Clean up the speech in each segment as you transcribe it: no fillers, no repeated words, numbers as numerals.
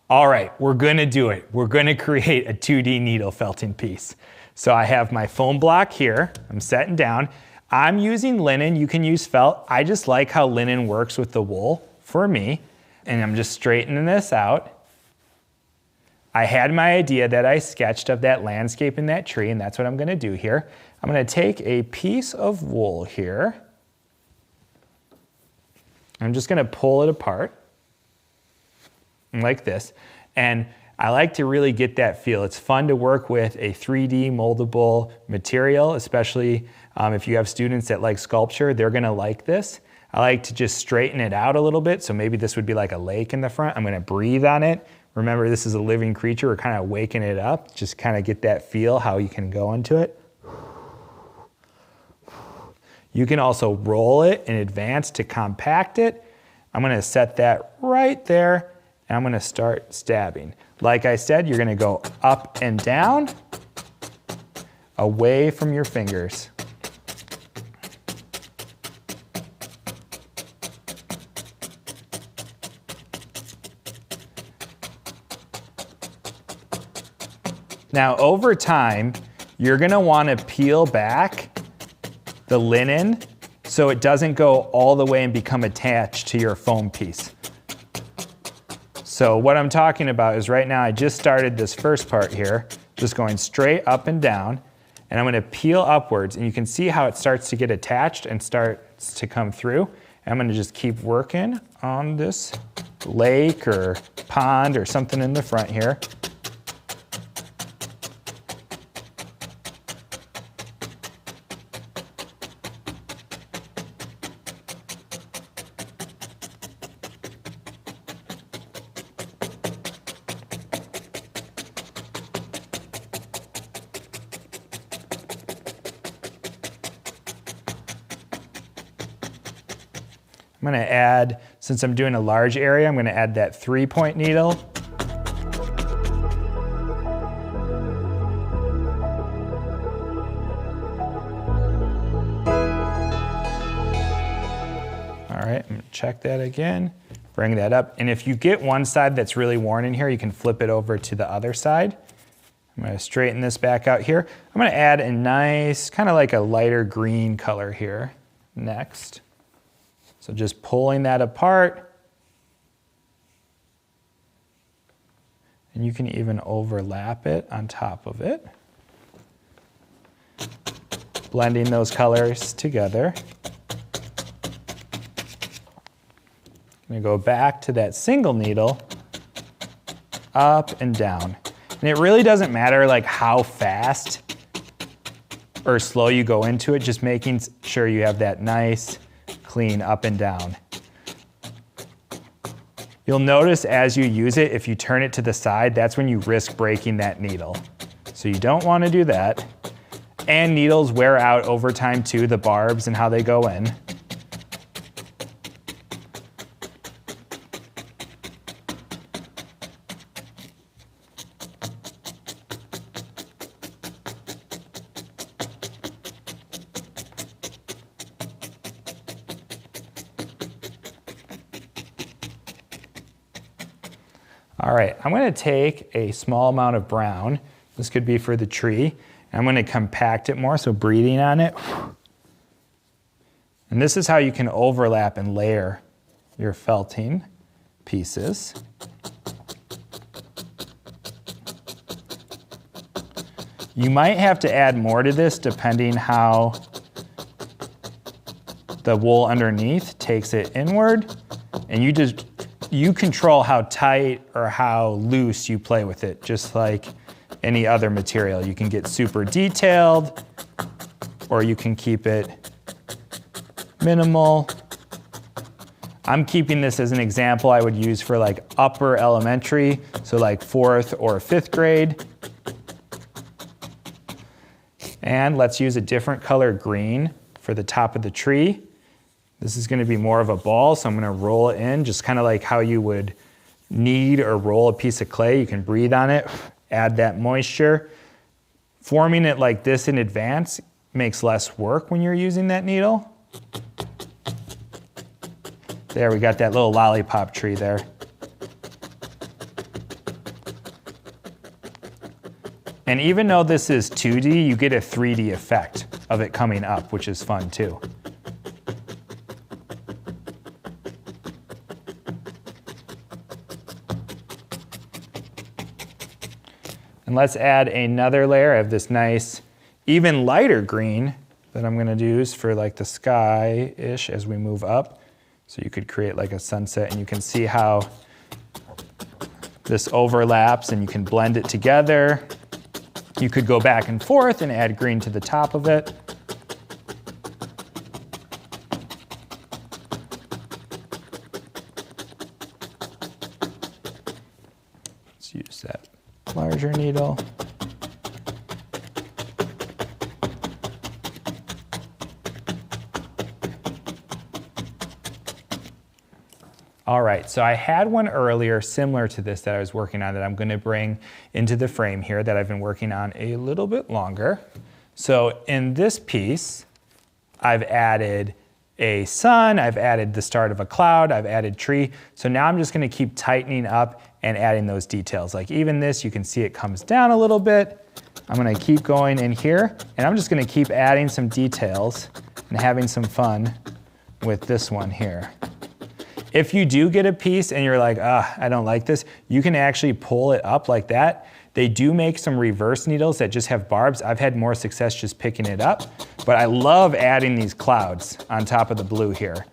All right, we're gonna do it. We're gonna create a 2D needle felting piece. So I have my foam block here. I'm setting down. I'm using linen, you can use felt. I just like how linen works with the wool for me. And I'm just straightening this out. I had my idea that I sketched of that landscape in that tree, and that's what I'm gonna do here. I'm gonna take a piece of wool here. I'm just gonna pull it apart like this. And I like to really get that feel. It's fun to work with a 3D moldable material, especially if you have students that like sculpture, they're gonna like this. I like to just straighten it out a little bit. So maybe this would be like a lake in the front. I'm gonna breathe on it. Remember, this is a living creature. We're kind of waking it up. Just kind of get that feel, how you can go into it. You can also roll it in advance to compact it. I'm gonna set that right there, and I'm gonna start stabbing. Like I said, you're gonna go up and down, away from your fingers. Now, over time, you're gonna wanna peel back the linen so it doesn't go all the way and become attached to your foam piece. So what I'm talking about is right now I just started this first part here, just going straight up and down, and I'm gonna peel upwards, and you can see how it starts to get attached and starts to come through. And I'm gonna just keep working on this lake or pond or something in the front here. I'm gonna add, since I'm doing a large area, I'm gonna add that 3-point needle. All right, I'm gonna check that again, bring that up. And if you get one side that's really worn in here, you can flip it over to the other side. I'm gonna straighten this back out here. I'm gonna add a nice, kind of like a lighter green color here next. So just pulling that apart. And you can even overlap it on top of it. Blending those colors together. I'm gonna go back to that single needle, up and down. And it really doesn't matter like how fast or slow you go into it, just making sure you have that nice, clean up and down. You'll notice as you use it, if you turn it to the side, that's when you risk breaking that needle. So you don't want to do that. And needles wear out over time too, the barbs and how they go in. All right, I'm gonna take a small amount of brown. This could be for the tree. And I'm gonna compact it more, so breathing on it. And this is how you can overlap and layer your felting pieces. You might have to add more to this depending how the wool underneath takes it inward. And you control how tight or how loose you play with it, just like any other material. You can get super detailed, or you can keep it minimal. I'm keeping this as an example I would use for like upper elementary, so like 4th or 5th grade. And let's use a different color green for the top of the tree. This is gonna be more of a ball, so I'm gonna roll it in, just kind of like how you would knead or roll a piece of clay. You can breathe on it, add that moisture. Forming it like this in advance makes less work when you're using that needle. There, we got that little lollipop tree there. And even though this is 2D, you get a 3D effect of it coming up, which is fun too. And let's add another layer. I have this nice, even lighter green that I'm gonna use for like the sky-ish as we move up. So you could create like a sunset, and you can see how this overlaps and you can blend it together. You could go back and forth and add green to the top of it. Let's use that larger needle. All right, so I had one earlier similar to this that I was working on that I'm gonna bring into the frame here that I've been working on a little bit longer. So in this piece, I've added a sun, I've added the start of a cloud, I've added tree. So now I'm just gonna keep tightening up and adding those details. Like even this, you can see it comes down a little bit. I'm gonna keep going in here, and I'm just gonna keep adding some details and having some fun with this one here. If you do get a piece and you're like, I don't like this, you can actually pull it up like that. They do make some reverse needles that just have barbs. I've had more success just picking it up, but I love adding these clouds on top of the blue here.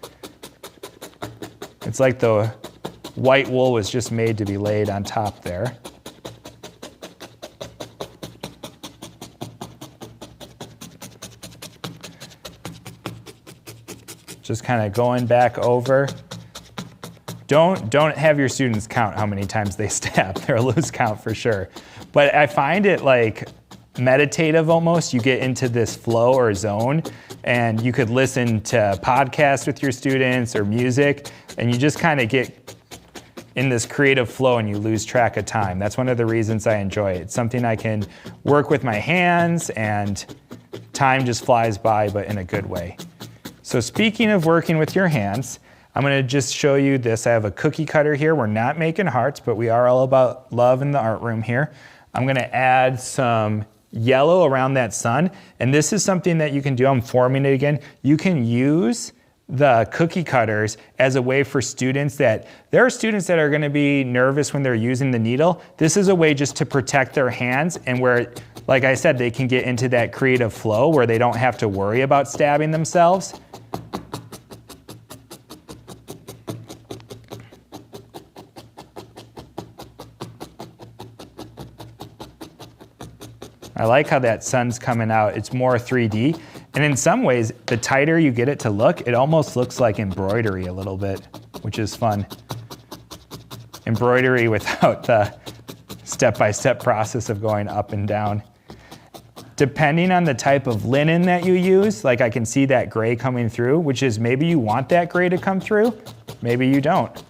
It's like the white wool was just made to be laid on top there. Just kind of going back over. Don't have your students count how many times they stab. They're a loose count for sure. But I find it like meditative almost. You get into this flow or zone, and you could listen to podcasts with your students or music, and you just kind of get in this creative flow and you lose track of time. That's one of the reasons I enjoy it. It's something I can work with my hands, and time just flies by, but in a good way. So speaking of working with your hands, I'm gonna just show you this. I have a cookie cutter here. We're not making hearts, but we are all about love in the art room here. I'm gonna add some yellow around that sun, and this is something that you can do. I'm forming it again. You can use the cookie cutters as a way for students that, there are students that are gonna be nervous when they're using the needle. This is a way just to protect their hands, and where, like I said, they can get into that creative flow where they don't have to worry about stabbing themselves. I like how that sun's coming out. It's more 3D. And in some ways, the tighter you get it to look, it almost looks like embroidery a little bit, which is fun. Embroidery without the step-by-step process of going up and down. Depending on the type of linen that you use, like I can see that gray coming through, which is maybe you want that gray to come through, maybe you don't.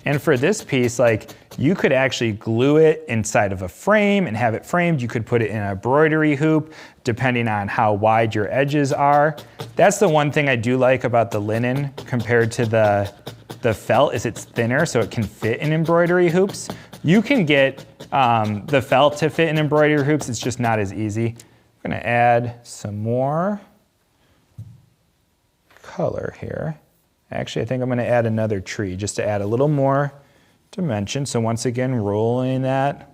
And for this piece, like, you could actually glue it inside of a frame and have it framed. You could put it in a embroidery hoop, depending on how wide your edges are. That's the one thing I do like about the linen compared to the felt, is it's thinner, so it can fit in embroidery hoops. You can get the felt to fit in embroidery hoops, it's just not as easy. I'm gonna add some more color here. Actually, I think I'm gonna add another tree just to add a little more dimension. So once again, rolling that.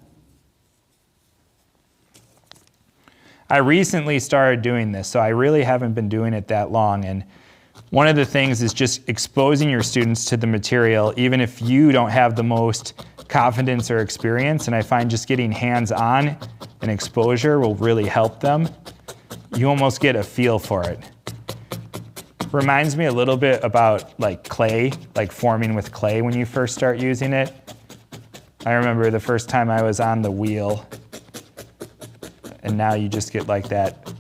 I recently started doing this, so I really haven't been doing it that long. And one of the things is just exposing your students to the material, even if you don't have the most confidence or experience. And I find just getting hands-on and exposure will really help them. You almost get a feel for it. Reminds me a little bit about like clay, like forming with clay when you first start using it. I remember the first time I was on the wheel, and now you just get like that,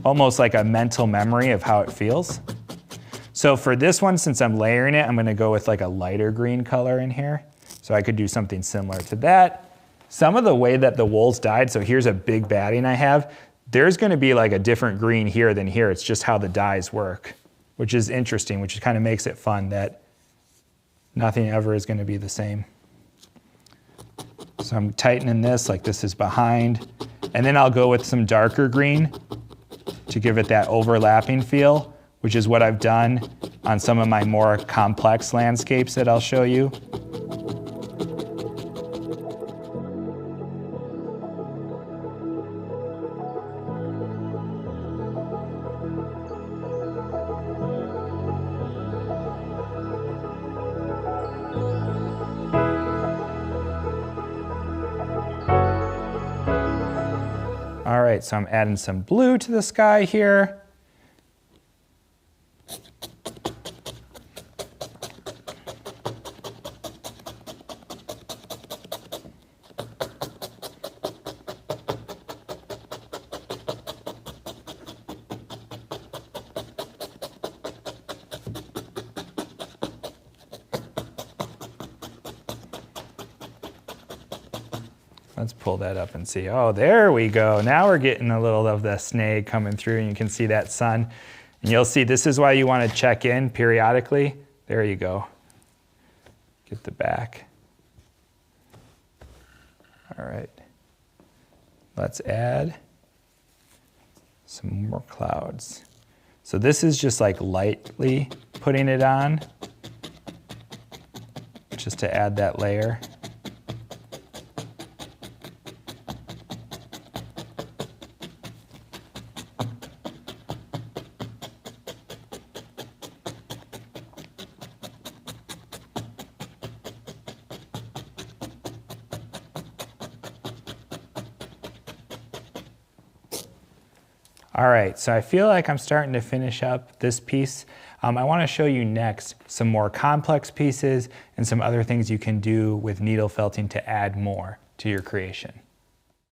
almost like a mental memory of how it feels. So for this one, since I'm layering it, I'm gonna go with like a lighter green color in here. So I could do something similar to that. some of the way that the wool's dyed, so here's a big batting I have, there's gonna be like a different green here than here. It's just how the dyes work, which is interesting, which kind of makes it fun that nothing ever is gonna be the same. So I'm tightening this like this is behind, and then I'll go with some darker green to give it that overlapping feel, which is what I've done on some of my more complex landscapes that I'll show you. All right, so I'm adding some blue to the sky here. Let's pull that up and see. Oh, there we go. Now we're getting a little of the snag coming through, and you can see that sun. And you'll see this is why you want to check in periodically. There you go. Get the back. All right. Let's add some more clouds. So this is just like lightly putting it on, just to add that layer. All right, so I feel like I'm starting to finish up this piece. I want to show you next some more complex pieces and some other things you can do with needle felting to add more to your creation.